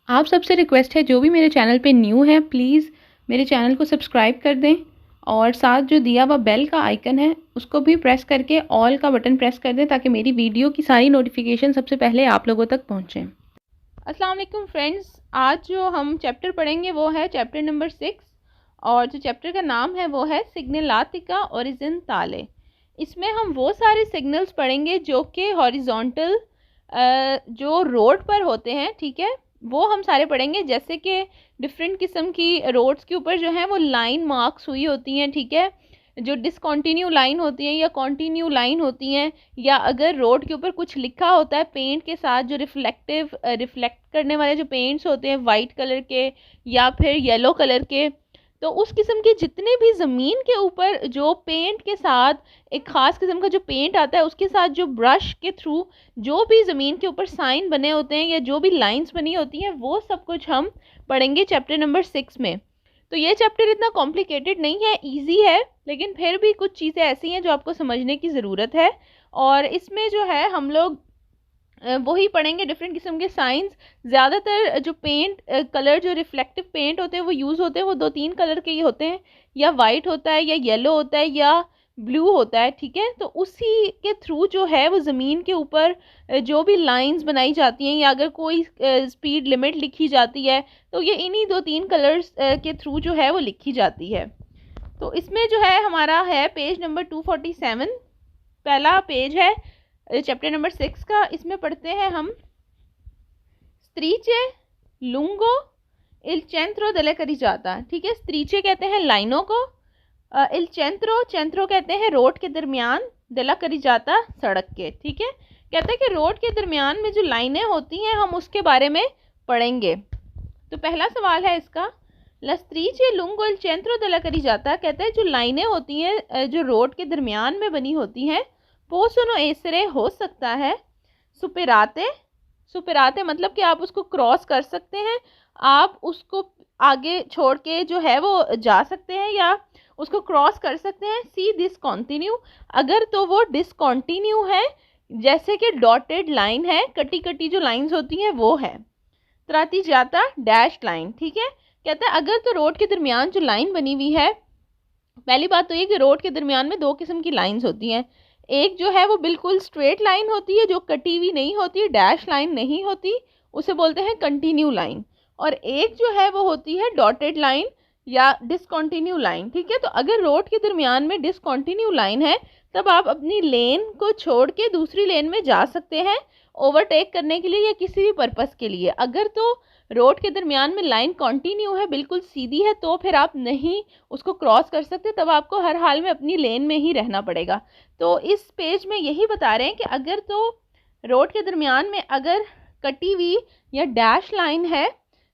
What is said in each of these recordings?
आप सबसे रिक्वेस्ट है, जो भी मेरे चैनल पे न्यू है प्लीज़ मेरे चैनल को सब्सक्राइब कर दें और साथ जो दिया हुआ बेल का आइकन है उसको भी प्रेस करके ऑल का बटन प्रेस कर दें ताकि मेरी वीडियो की सारी नोटिफिकेशन सबसे पहले आप लोगों तक पहुँचें। अस्सलाम वालेकुम फ्रेंड्स, आज जो हम चैप्टर पढ़ेंगे वो है चैप्टर नंबर 6 और जो चैप्टर का नाम है वो है सिग्नलातिका ओरिजेंटाले। इसमें हम वो सारे सिग्नल्स पढ़ेंगे जो कि हॉरिजॉन्टल जो रोड पर होते हैं, ठीक है, वो हम सारे पढ़ेंगे। जैसे कि डिफरेंट किस्म की रोड्स के ऊपर जो है वो लाइन मार्क्स हुई होती हैं, ठीक है, जो डिसकंटिन्यू लाइन होती हैं या कंटिन्यू लाइन होती हैं, या अगर रोड के ऊपर कुछ लिखा होता है पेंट के साथ, जो रिफ्लेक्ट करने वाले जो पेंट्स होते हैं वाइट कलर के या फिर येलो कलर के, तो उस किस्म के जितने भी ज़मीन के ऊपर जो पेंट के साथ एक ख़ास किस्म का जो पेंट आता है उसके साथ जो ब्रश के थ्रू जो भी ज़मीन के ऊपर साइन बने होते हैं या जो भी लाइंस बनी होती हैं वो सब कुछ हम पढ़ेंगे चैप्टर नंबर 6 में। तो ये चैप्टर इतना कॉम्प्लिकेटेड नहीं है, इजी है, लेकिन फिर भी कुछ चीज़ें ऐसी हैं जो आपको समझने की ज़रूरत है। और इसमें जो है हम लोग वही पढ़ेंगे डिफरेंट किस्म के साइंस। ज़्यादातर जो पेंट कलर जो रिफ्लेक्टिव पेंट होते हैं वो यूज़ होते हैं, वो 2-3 कलर के ही होते हैं, या वाइट होता है या येलो होता है या ब्लू होता है, ठीक है। तो उसी के थ्रू जो है वो ज़मीन के ऊपर जो भी लाइंस बनाई जाती हैं या अगर कोई स्पीड लिमिट लिखी जाती है तो ये इन्हीं 2-3 कलर्स के थ्रू जो है वो लिखी जाती है। तो इसमें जो है हमारा है पेज नंबर 247, पहला पेज है चैप्टर नंबर 6 का। इसमें पढ़ते हैं हम स्त्रीचे लुंगो इल चेंत्रो दले करी जाता, ठीक है। स्त्रीचे कहते हैं लाइनों को, इल चेंत्रो कहते हैं रोड के दरमियान, दला करी जाता सड़क के, ठीक है। कहते हैं कि रोड के दरमियान में जो लाइनें होती हैं हम उसके बारे में पढ़ेंगे। तो पहला सवाल है इसका, लस्त्रीचे लुंगो इल चेंत्रो दला करी जाता, कहते हैं जो लाइनें होती हैं जो रोड के दरमियान में बनी होती हैं पोसोनो एसरे हो सकता है सुपेराते। सुपेराते मतलब कि आप उसको क्रॉस कर सकते हैं, आप उसको आगे छोड़ के जो है वो जा सकते हैं या उसको क्रॉस कर सकते हैं। सी डिसकंटिन्यू, अगर तो वो डिसकंटिन्यू है, जैसे कि डॉटेड लाइन है, कटी कटी जो लाइंस होती हैं वो है। त्राती जाता डैश लाइन, ठीक है। कहते हैं अगर तो रोड के दरमियान जो लाइन बनी हुई है, पहली बात तो ये कि रोड के दरमियान में 2 किस्म की लाइंस होती हैं। एक जो है वो बिल्कुल स्ट्रेट लाइन होती है जो कटी हुई नहीं होती, डैश लाइन नहीं होती, उसे बोलते हैं कंटिन्यू लाइन। और एक जो है वो होती है डॉटेड लाइन या डिसकंटिन्यू लाइन, ठीक है। तो अगर रोड के दरमियान में डिसकंटिन्यू लाइन है तब आप अपनी लेन को छोड़ के दूसरी लेन में जा सकते हैं ओवरटेक करने के लिए या किसी भी पर्पस के लिए। अगर तो रोड के दरमियान में लाइन कंटिन्यू है, बिल्कुल सीधी है, तो फिर आप नहीं उसको क्रॉस कर सकते, तब आपको हर हाल में अपनी लेन में ही रहना पड़ेगा। तो इस पेज में यही बता रहे हैं कि अगर तो रोड के दरमियान में अगर कटी हुई या डैश लाइन है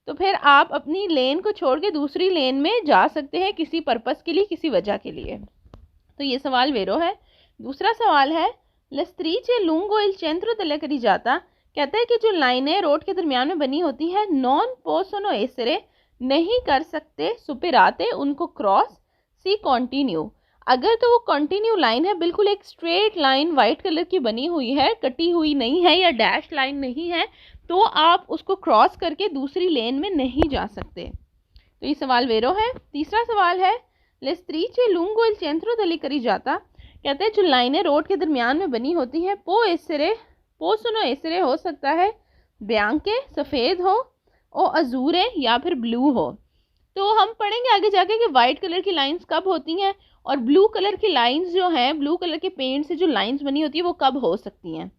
तो फिर आप अपनी लेन को छोड़ के दूसरी लेन में जा सकते हैं किसी पर्पस के लिए, किसी वजह के लिए। तो ये सवाल वेरो है। दूसरा सवाल है लस्त्रीचे लुंगो इल चेंत्रो तले करी जाता, कहता है कि जो लाइनें रोड के दरमियान में बनी होती है नॉन पोसोनो एसरे नहीं कर सकते सुपेराते उनको क्रॉस। सी कॉन्टिन्यू, अगर तो वो कंटिन्यू लाइन है, बिल्कुल एक स्ट्रेट लाइन वाइट कलर की बनी हुई है, कटी हुई नहीं है या डैश लाइन नहीं है, तो आप उसको क्रॉस करके दूसरी लेन में नहीं जा सकते। तो ये सवाल वेरो है। तीसरा सवाल है लेस्त्रीचे लुंगो इल चेंत्रो दली करी जाता, कहते हैं जो लाइनें रोड के दरमियान में बनी होती हैं पोसोनो एसरे हो सकता है ब्यांके सफ़ेद हो, ओ अजूरे या फिर ब्लू हो। तो हम पढ़ेंगे आगे जाके कि वाइट कलर की लाइंस कब होती हैं और ब्लू कलर की लाइंस जो हैं, ब्लू कलर के पेंट से जो लाइंस बनी होती है वो कब हो सकती हैं।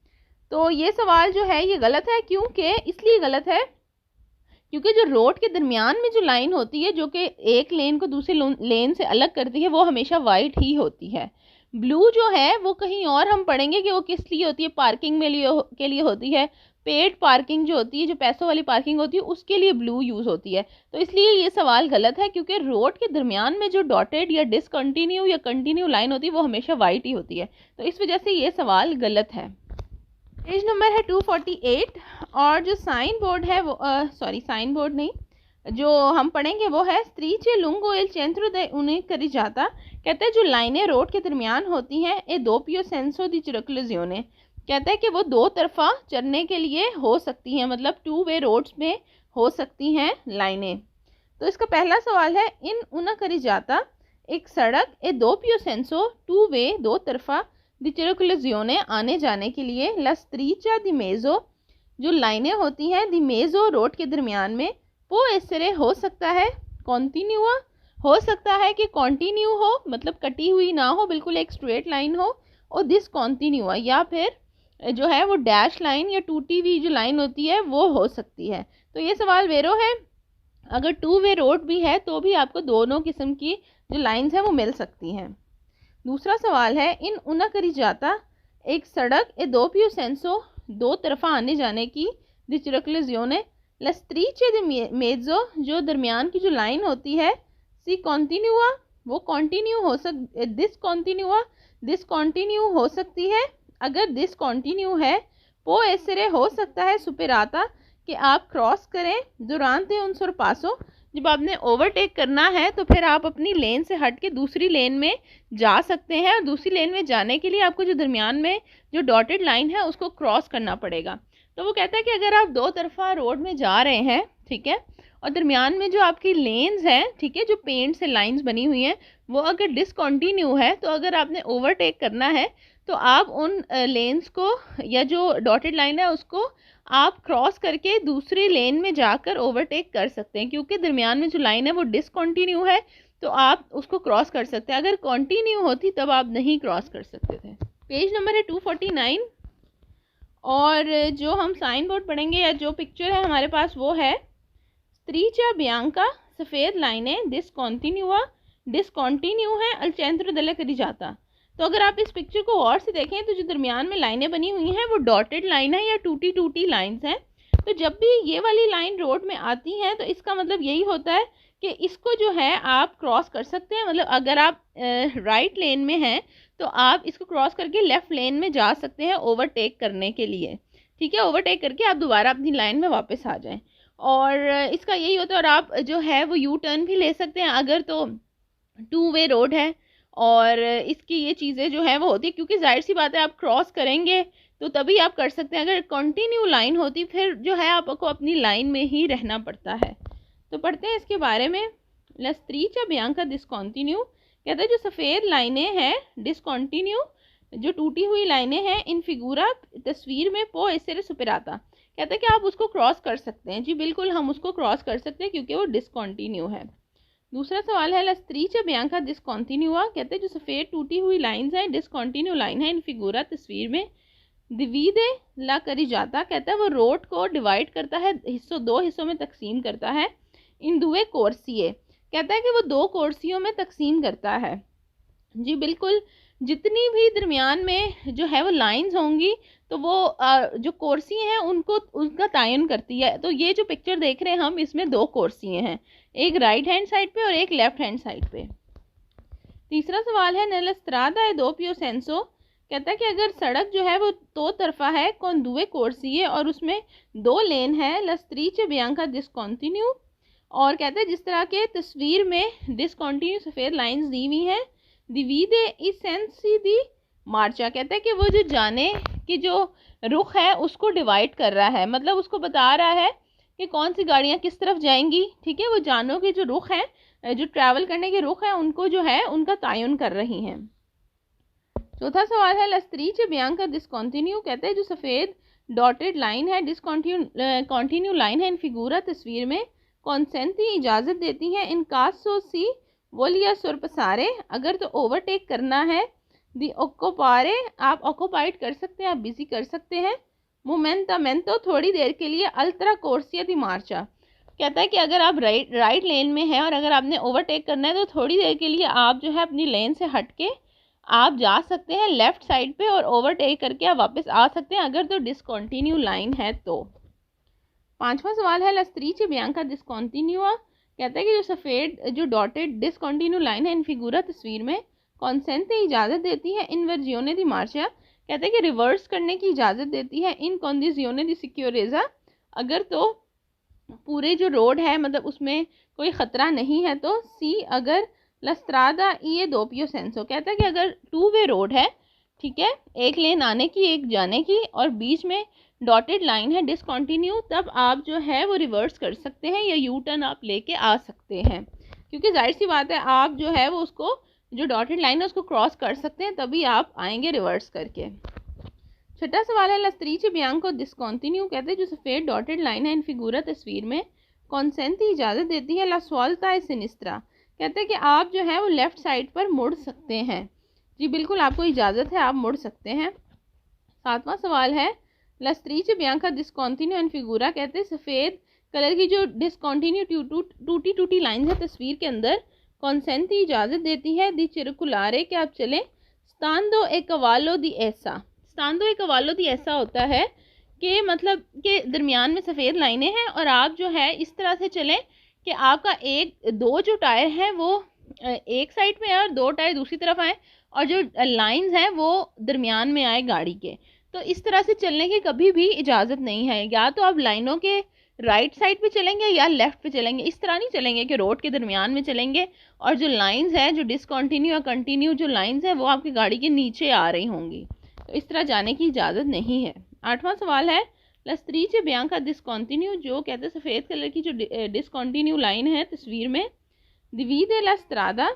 तो ये सवाल जो है ये गलत है, क्योंकि इसलिए गलत है क्योंकि जो रोड के दरमियान में जो लाइन होती है जो कि एक लेन को दूसरी लेन से अलग करती है वो हमेशा वाइट ही होती है। ब्लू जो है वो कहीं और हम पढ़ेंगे कि वो किस लिए होती है, पार्किंग में के लिए होती है, पेड पार्किंग जो होती है, जो पैसों वाली पार्किंग होती है उसके लिए ब्लू यूज़ होती है। तो इसलिए ये सवाल गलत है, क्योंकि रोड के दरमियान में जो डॉटेड या डिसकंटिन्यू या कंटिन्यू लाइन होती है वो हमेशा वाइट ही होती है। तो इस वजह से ये सवाल गलत है। पेज नंबर है 248 और जो साइन बोर्ड है वो साइन बोर्ड नहीं, जो हम पढ़ेंगे वो है स्त्रीचे लुंगो इल चेंत्रो दे उन्हें करी जाता, कहते हैं जो लाइनें रोड के दरमियान होती हैं ए दोपियो सेंसो दी चिरक्लजियोने, कहता है कि वो दो तरफा चलने के लिए हो सकती हैं, मतलब टू वे रोड्स में हो सकती हैं लाइनें। तो इसका पहला सवाल है, इन una carreggiata एक सड़क ए doppio senso टू वे दो तरफा दी circolazione आने जाने के लिए la striscia di mezzo जो लाइनें होती हैं दी मेजो रोड के दरमियान में वो essere हो सकता है continua हो सकता है कि कंटिन्यू हो, मतलब कटी हुई ना हो, बिल्कुल एक स्ट्रेट लाइन हो, और discontinua या फिर जो है वो डैश लाइन या टूटी हुई जो लाइन होती है वो हो सकती है। तो ये सवाल वेरो है। अगर टू वे रोड भी है तो भी आपको दोनों किस्म की जो लाइंस हैं वो मिल सकती हैं। दूसरा सवाल है, इन una carreggiata एक सड़क ए doppio senso दो तरफा आने जाने की दी circolazione la striscia di mezzo जो दरमियान की जो लाइन होती है सी continua वो कंटिन्यू हो discontinue हो सकती है। अगर discontinue है वो essere हो सकता है superata कि आप क्रॉस करें durante un sorpasso जब आपने ओवरटेक करना है तो फिर आप अपनी लेन से हट के दूसरी लेन में जा सकते हैं, और दूसरी लेन में जाने के लिए आपको जो दरमियान में जो डॉटेड लाइन है उसको क्रॉस करना पड़ेगा। तो वो कहता है कि अगर आप दो तरफा रोड में जा रहे हैं, ठीक है, और दरमियान में जो आपकी लेन्स हैं, ठीक है, जो पेंट से लाइंस बनी हुई हैं, वो अगर डिसकंटिन्यू है तो अगर आपने ओवरटेक करना है तो आप उन लेन्स को या जो डॉटेड लाइन है उसको आप क्रॉस करके दूसरी लेन में जाकर ओवरटेक कर सकते हैं, क्योंकि दरमियान में जो लाइन है वो डिसकंटिन्यू है तो आप उसको क्रॉस कर सकते हैं। अगर कंटिन्यू होती तब आप नहीं क्रॉस कर सकते थे। पेज नंबर है 249, और जो हम साइन बोर्ड पढ़ेंगे या जो पिक्चर है हमारे पास वो है स्त्रीचा बियांका, सफ़ेद लाइनें डिसकंटिन्यू है अल centro della carreggiata। तो अगर आप इस पिक्चर को और से देखें तो जो दरमियान में लाइनें बनी हुई हैं वो डॉटेड लाइन है या टूटी टूटी लाइंस हैं। तो जब भी ये वाली लाइन रोड में आती हैं तो इसका मतलब यही होता है कि इसको जो है आप क्रॉस कर सकते हैं। मतलब अगर आप राइट लेन में हैं तो आप इसको क्रॉस करके लेफ़्ट लेन में जा सकते हैं ओवरटेक करने के लिए, ठीक है। ओवरटेक करके आप दोबारा अपनी लाइन में वापस आ जाएं, और इसका यही होता है। और आप जो है वो यू टर्न भी ले सकते हैं अगर तो टू वे रोड है, और इसकी ये चीज़ें जो है वो होती है, क्योंकि जाहिर सी बात है आप क्रॉस करेंगे तो तभी आप कर सकते हैं। अगर कंटिन्यू लाइन होती फिर जो है आपको अपनी लाइन में ही रहना पड़ता है। तो पढ़ते हैं इसके बारे में। ला striscia bianca discontinue कहता है जो सफ़ेद लाइनें हैं डिसकंटिन्यू, जो टूटी हुई लाइनें हैं, इन फिगूरा तस्वीर में पो essere superata कहता है कि आप उसको क्रॉस कर सकते हैं। जी बिल्कुल, हम उसको क्रॉस कर सकते हैं क्योंकि वो डिसकंटिन्यू है। दूसरा सवाल है ला striscia bianca discontinua कहते हैं जो सफ़ेद टूटी हुई लाइंस हैं डिसकंटिन्यू लाइन है इन फिगूरा तस्वीर में। divide la carreggiata कहता है वो रोड को डिवाइड करता है, दो हिस्सों में तकसीम करता है। इन दुए कोर्सिए कहता है कि वो दो कोर्सियों में तकसीम करता है। जी बिल्कुल, जितनी भी दरमियान में जो है वो लाइंस होंगी तो वो जो कोर्सी हैं उनको उनका तयन करती है। तो ये जो पिक्चर देख रहे हैं हम, इसमें दो कोर्सी हैं, एक राइट हैंड साइड पे और एक लेफ्ट हैंड साइड पे। तीसरा सवाल है nella strada e doppio senso कहता है कि अगर सड़क जो है वो दो तरफा है कौन दुए कोर्सी और उसमें दो लेन है ला striscia bianca discontinue, और कहता है जिस तरह के तस्वीर में डिसकंटिन्यू सफ़ेद लाइंस दी हुई हैं। divide i sensi di marcia कहता है कि वो जो जाने की जो रुख है उसको डिवाइड कर रहा है, मतलब उसको बता रहा है कि कौन सी गाड़ियाँ किस तरफ जाएंगी, ठीक है। वो जानों के जो रुख हैं, जो ट्रैवल करने के रुख हैं, उनको जो है उनका तयन कर रही हैं। चौथा सवाल है ला striscia bianca discontinue कहते हैं जो सफ़ेद डॉटेड लाइन है डिसकंटिन्यू लाइन है इन फिगूरा तस्वीर में कॉन्सेंटी इजाज़त देती है इन कासो सी वोलिया सुरपसारे अगर तो ओवरटेक करना है। दी ओक्कोपारे आप ऑक्योपाइड कर सकते हैं, आप बिजी कर सकते हैं। मोमेंटामेंटो थोड़ी देर के लिए, अल्ट्रा कोर्सिया दी मार्चा कहता है कि अगर आप राइट लेन में हैं और अगर आपने ओवरटेक करना है तो थोड़ी देर के लिए आप जो है अपनी लेन से हट के आप जा सकते हैं लेफ़्ट साइड पे और ओवरटेक करके आप वापस आ सकते हैं अगर तो डिसकंटिन्यू लाइन है तो। पांचवा सवाल है ला striscia bianca discontinua कहता है कि जो सफ़ेद जो डॉटेड डिसकंटिन्यू लाइन है इन फिगूरा तस्वीर में कॉन्सेंटे इजाज़त देती है इन वर्जियोने दी मार्चा कहता है कि रिवर्स करने की इजाज़त देती है इन कंडीजियोने दी सिक्योरेजा अगर तो पूरे जो रोड है मतलब उसमें कोई ख़तरा नहीं है तो। सी अगर ला strada e doppio senso कहता है कि अगर टू वे रोड है, ठीक है, एक लेन आने की एक जाने की और बीच में डॉटेड लाइन है डिसकंटिन्यू, तब आप जो है वो रिवर्स कर सकते हैं या यू टर्न आप लेके आ सकते हैं, क्योंकि जाहिर सी बात है आप जो है वो उसको जो डॉटेड लाइन है उसको क्रॉस कर सकते हैं, तभी आप आएंगे रिवर्स करके। छठा सवाल है लस्त्रीचे बयान को डिसकंटिन्यू कहते हैं जो सफ़ेद डॉटेड लाइन है इन फिगूरा तस्वीर में कॉन्सेंट इजाज़त देती है ला स्वालता सिनिस्त्रा, कहते हैं कि आप जो है वो लेफ़्ट साइड पर मुड़ सकते हैं। जी बिल्कुल, आपको इजाज़त है, आप मुड़ सकते हैं। सातवां सवाल है लस्त्रीचे बयान का डिसकंटिन्यू एंड फिगूरा कहते हैं सफ़ेद कलर की जो डिसकंटिन्यू टूटी टूटी लाइन है तस्वीर के अंदर कॉन्सेंट की इजाज़त देती है दी चिरकुलारे कि आप चलें स्तांदो ए कवालो दी ऐसा। स्तांदो ए कवालो दी ऐसा होता है कि मतलब के दरमियान में सफ़ेद लाइनें हैं और आप जो है इस तरह से चलें कि आपका दो जो टायर हैं वो एक साइड में है और दो टायर दूसरी तरफ आए और जो लाइंस हैं वो दरमियान में आए गाड़ी के। तो इस तरह से चलने की कभी भी इजाज़त नहीं है, या तो आप लाइनों के राइट साइड पे चलेंगे या लेफ़्ट पे चलेंगे, इस तरह नहीं चलेंगे कि रोड के दरमियान में चलेंगे और जो लाइंस हैं जो डिसकंटिन्यू या कंटिन्यू जो लाइंस हैं वो आपकी गाड़ी के नीचे आ रही होंगी, तो इस तरह जाने की इजाज़त नहीं है। आठवां सवाल है लस्त्रीचे बयान का डिसकंटिन्यू जो कहते हैं सफ़ेद कलर की जो डिसकंटिन्यू लाइन है तस्वीर में दिवीदे ला स्त्रादा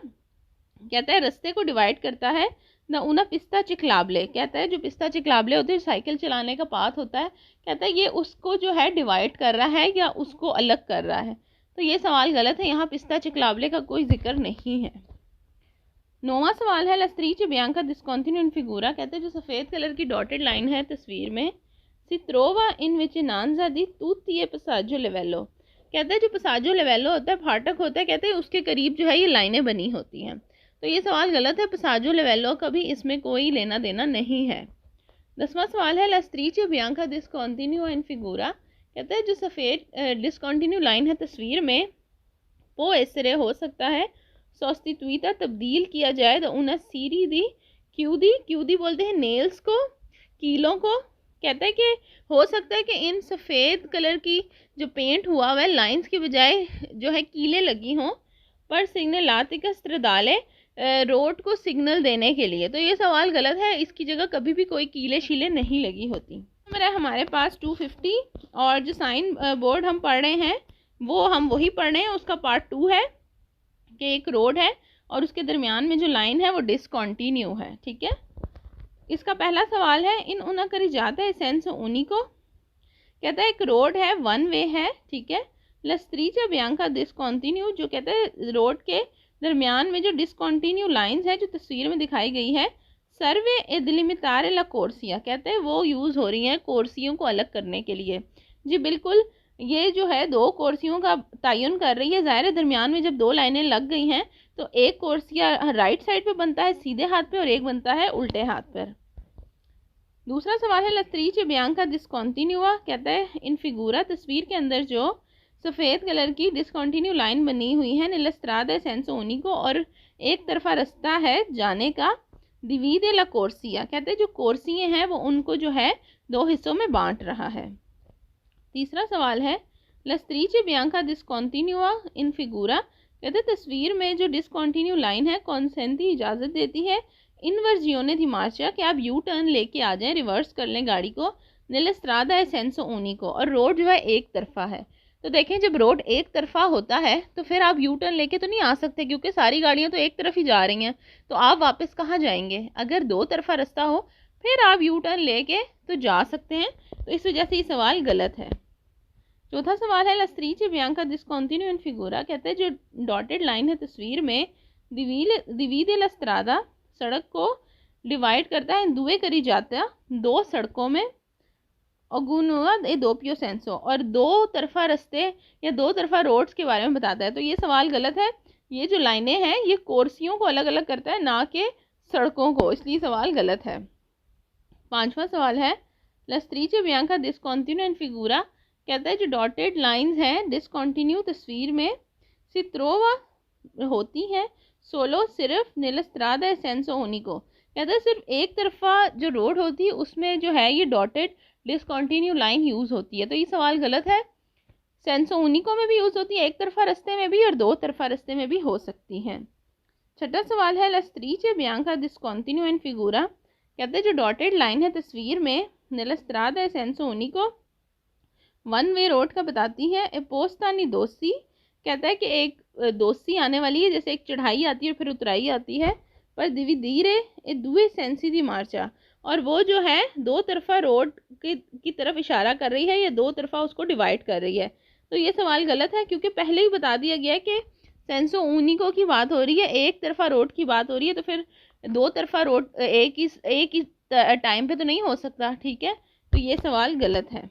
कहता है रास्ते को डिवाइड करता है न उना पिस्ता चिकलाबले, कहता है जो पिस्ता चिकलाबले होते हैं साइकिल चलाने का पाथ होता है, कहता है ये उसको जो है डिवाइड कर रहा है या उसको अलग कर रहा है, तो ये सवाल गलत है, यहाँ पिस्ता चिकलाबले का कोई जिक्र नहीं है। नौवां सवाल है लस्त्रीचे बयान का डिसकंटिन्यू इन फिगूरा कहते हैं जो सफ़ेद कलर की डॉटेड लाइन है तस्वीर में सित्रोवा इन विचिनांजा दी तूती पसाजो लेवेलो, कहते हैं जो पसाजो लेवेलो होता है फाटक होता है, कहते हैं उसके करीब जो है ये लाइनें बनी होती हैं, तो ये सवाल गलत है, पसाजो लेवेलो का भी इसमें कोई लेना देना नहीं है। 10वां सवाल है लस्त्रीचे बयान का डिसकंटिन्यू इन फिगूरा कहते हैं जो सफ़ेद डिसकंटिन्यू लाइन है तस्वीर में वो ऐसे हो सकता है सोस्तित्वीता तब्दील किया जाए तो उन्हें सीरी दी क्यूदी बोलते हैं नेल्स को, कीलों को, कहता है कि हो सकता है कि इन सफ़ेद कलर की जो पेंट हुआ हुआ है लाइंस की बजाय जो है कीलें लगी हों पर सिग्नल लातिका स्त्रदाले रोड को सिग्नल देने के लिए, तो ये सवाल गलत है, इसकी जगह कभी भी कोई कीले शीले नहीं लगी होती। हमारे पास 250 और जो साइन बोर्ड हम पढ़ रहे हैं वो हम वही पढ़ रहे हैं, उसका पार्ट 2 है कि एक रोड है और उसके दरमियान में जो लाइन है वो डिसकंटिन्यू है। ठीक है, इसका पहला सवाल है इन उना करी जाता है सेंस उनी को, कहता है एक रोड है वन वे है, ठीक है, लस्त्रीचा बयान का डिसकंटिन्यू जो कहता है रोड के दरमियान में जो डिसकंटिन्यू लाइंस है जो तस्वीर में दिखाई गई है सर्वे ए डिलिमिटारे ला कोर्सिया, कहते हैं वो यूज़ हो रही हैं कोर्सियों को अलग करने के लिए। जी बिल्कुल, ये जो है दो कोर्सियों का तयन कर रही है, ज़ाहिर दरमियान में जब दो लाइनें लग गई हैं तो एक कोर्सिया राइट साइड पे बनता है सीधे हाथ पे और एक बनता है उल्टे हाथ पर। दूसरा सवाल है लस्त्रीचे बयान का डिसकंटिन्यू कहता है इन फिगूरा तस्वीर के अंदर जो सफ़ेद कलर की डिसकंटिन्यू लाइन बनी हुई है नीलस्त्रादा सेंसोनी को और एक तरफा रास्ता है जाने का दिवीदे ला कोर्सिया, कहते हैं जो कोर्सियाँ हैं वो उनको जो है दो हिस्सों में बांट रहा है। तीसरा सवाल है लस्त्रीचे बयान का डिसकंटिन्यू इन फिगूरा कहते हैं तस्वीर में जो डिसकंटिन्यू लाइन है कॉन्सेंटी इजाज़त देती है इनवर्जियोने दी मार्चा कि आप यू टर्न लेके आ जाएं, रिवर्स कर लें गाड़ी को नीलस्त्रादा सेंसोनी को, और रोड जो है एक तरफा है, तो देखें जब रोड एक तरफा होता है तो फिर आप यू टर्न लेके तो नहीं आ सकते क्योंकि सारी गाड़ियां तो एक तरफ ही जा रही हैं, तो आप वापस कहाँ जाएंगे? अगर दो तरफा रास्ता हो फिर आप यू टर्न लेके तो जा सकते हैं, तो इस वजह से ये सवाल गलत है। चौथा सवाल है लस्त्रीचे बयान का डिसकंटिन्यू इन फिगूरा कहते हैं जो डॉटेड लाइन है तस्वीर में दिवीदे ला स्त्रादा सड़क को डिवाइड करता है दुए करी जाता दो सड़कों में अगुनुआ दोपियो सेंसो, और दो तरफा रास्ते या दो तरफा रोड्स के बारे में बताता है, तो ये सवाल गलत है, ये जो लाइनें हैं ये कोर्सियों को अलग अलग करता है ना कि सड़कों को, इसलिए सवाल गलत है। पांचवा सवाल है लस्त्रीचे बयान का डिसकंटिन्यू इन फिगूरा कहता है जो डॉटेड लाइंस हैं डिसकंटिन्यू तस्वीर में सित्रोवा होती हैं सोलो सिर्फ नीलस्त्रादा सेंसोनी को, कहता है सिर्फ एक तरफा जो रोड होती है उसमें जो है ये डॉटेड डिसकंटिन्यू लाइन यूज़ होती है, तो ये सवाल गलत है, सेंसोनिको में भी यूज़ होती है एक तरफा रास्ते में भी और दो तरफा रास्ते में भी हो सकती हैं। छठा सवाल है लस्त्रीचे बयान का डिसकंटिन्यू इन फिगूरा कहते हैं जो डॉटेड लाइन है तस्वीर में नलस्त्रादा है सेंसो उनिको वन वे रोड का बताती है। ए पोस्तानी दोस्ती कहता है कि एक दोस्ती आने वाली है, जैसे एक चढ़ाई आती है और फिर उतराई आती है। पर दिवी धीरे ए दुए सेंसी दी मार्चा, और वो जो है दो तरफा रोड की तरफ इशारा कर रही है या दो तरफा उसको डिवाइड कर रही है। तो ये सवाल गलत है क्योंकि पहले ही बता दिया गया है कि सेंसो ऊनिको की बात हो रही है, एक तरफा रोड की बात हो रही है, तो फिर दो तरफा रोड एक ही टाइम पे तो नहीं हो सकता। ठीक है, तो ये सवाल गलत है।